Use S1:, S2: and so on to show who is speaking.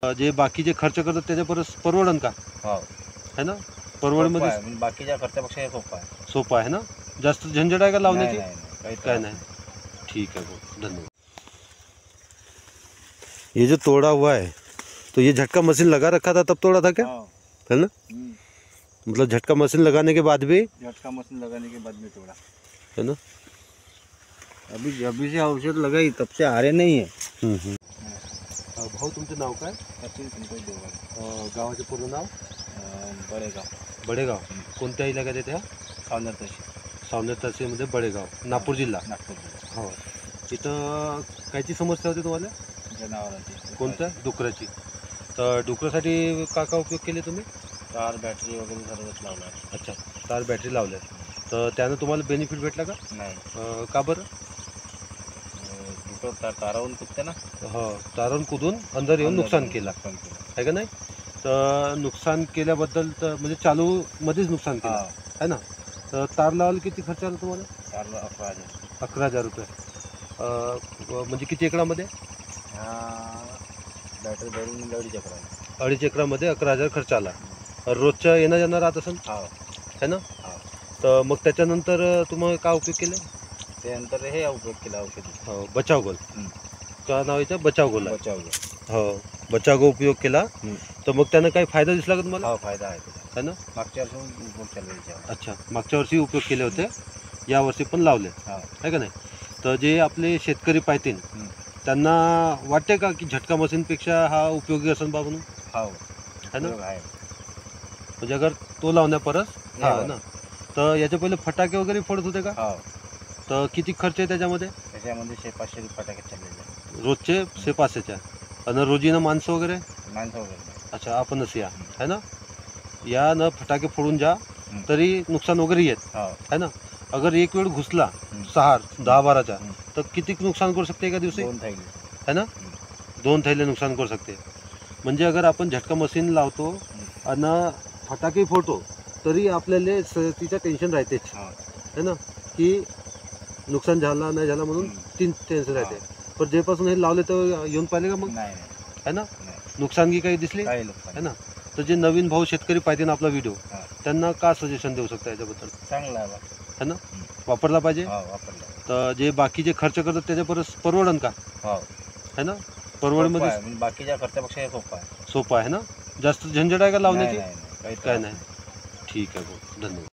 S1: जे बाकीचे खर्च करतात त्याच्या परवडन का?
S2: हो
S1: है ना? परवडीमध्ये
S2: म्हणजे बाकीच्या खर्चापेक्षा हे सोपं आहे.
S1: सोपं आहे ना? जास्त झंझट आहे का लावण्याची?
S2: नाही, नाही, काही
S1: काय
S2: त्रास
S1: नाही. ठीक है भाऊ, धन्यवाद। ये जो तोड़ा हुआ है तो ये झटका मशीन लगा रखा था तब तोड़ा था क्या?
S2: हाँ।
S1: है ना? मतलब झटका मशीन लगाने के बाद भी
S2: झटका मशीन लगाने के बाद में तोड़ा
S1: है ना?
S2: अभी से औषध लगाई तब से आ रहे नहीं है।
S1: भाऊ तुमचं नाव काय?
S2: सचिन संतोष देवगड।
S1: गावाचे पूर्ण नाव?
S2: बडेगाव।
S1: बडेगाव कोणत्या इलाक्यात येते हा?
S2: सावनेर तहसील।
S1: सावनेर तहसीलमध्ये बडेगाव, नागपूर जिल्हा।
S2: नागपूर जिल्हा।
S1: हो, इथं कायची समस्या होती तुम्हाला?
S2: जनावरांची।
S1: कोणत्या? डुकराची। तर डुकरासाठी का का उपयोग केले तुम्ही?
S2: तार बॅटरी वगैरे सर्वच लावलं आहे।
S1: अच्छा, तार बॅटरी लावल्या, तर त्यानं तुम्हाला बेनिफिट भेटला का?
S2: नाही।
S1: का बरं?
S2: डुकर तारावरून कुदते ना।
S1: हो, तारून कुदून अंदर येऊन नुकसान केलं आहे का नाही? तर नुकसान केल्याबद्दल तर म्हणजे चालूमध्येच नुकसान केलं आहे ना? तर तार लावायला किती खर्च आला तुम्हाला?
S2: तारला 11,000।
S1: 11,000 रुपये। म्हणजे किती एकरामध्ये?
S2: बॅटरी भरून 2.5 एकराला।
S1: 2.5 एकरामध्ये 11,000 खर्च आला। रोजचं येणं जाणं राहत असेल है ना? तर मग त्याच्यानंतर तुम्हाला काय उपयोग केले?
S2: त्यानंतर हे उपयोग केला औषधी।
S1: हो, बचाव गोल का नाव याचं? बचाव गोल.
S2: बचाव।
S1: हो, बचाव गोल उपयोग केला, तर मग त्यानं काही फायदा दिसला का तुम्हाला?
S2: हो, फायदा आहे
S1: है ना?
S2: मागच्या वर्षी उपयोग केला।
S1: अच्छा, मागच्या वर्षी उपयोग केले होते, या वर्षी पण लावले आहे का नाही? तर जे आपले शेतकरी पाहतील त्यांना वाटते का की झटका मशीनपेक्षा हा उपयोगी असेल बा म्हणून?
S2: हो,
S1: है ना?
S2: आहे
S1: म्हणजे अगर तो लावण्यापरस हा ना, तर याच्या पहिले फटाके वगैरे फोडत होते का?
S2: हो।
S1: तर किती खर्च आहे त्याच्यामध्ये?
S2: त्याच्यामध्ये 500 फटाके चाललेले
S1: रोजचे 500च्या आणि रोजीनं माणसं वगैरे?
S2: माणसं वगैरे।
S1: अच्छा, आपणच या है ना? या न फटाके फोडून जा तरी नुकसान वगैरे येत है ना? अगर एक वेळ घुसला 6-10-12चा तर किती नुकसान करू शकते एका दिवशी?
S2: 2 थैले
S1: है ना? 2 थैले नुकसान करू शकते। म्हणजे अगर आपण झटका मशीन लावतो आणि फटाके फोडतो तरी आपल्याला तिचं टेन्शन राहतेच है ना, की नुकसान झाला नाही झाला म्हणून तीन टेन्शन राहते। पण जेपासून हे लावले तर येऊन पाहिले का मग?
S2: नाही
S1: है ना? नुकसान की काही दिसली है ना? तर जे नवीन भाऊ शेतकरी पाहिजे ना आपला व्हिडिओ, त्यांना का सजेशन देऊ शकता याच्याबद्दल?
S2: चांगला आहे
S1: है ना? वापरला पाहिजे।
S2: वापरला
S1: तर जे बाकीचे खर्च करतात त्याच्या परवडन का? है ना? परवडीमध्ये
S2: बाकीच्या खर्चापेक्षा हे सोपं आहे।
S1: सोपं आहे ना? जास्त झंझट आहे का लावण्याची?
S2: नाही,
S1: काय नाही। ठीक आहे भाऊ, धन्यवाद।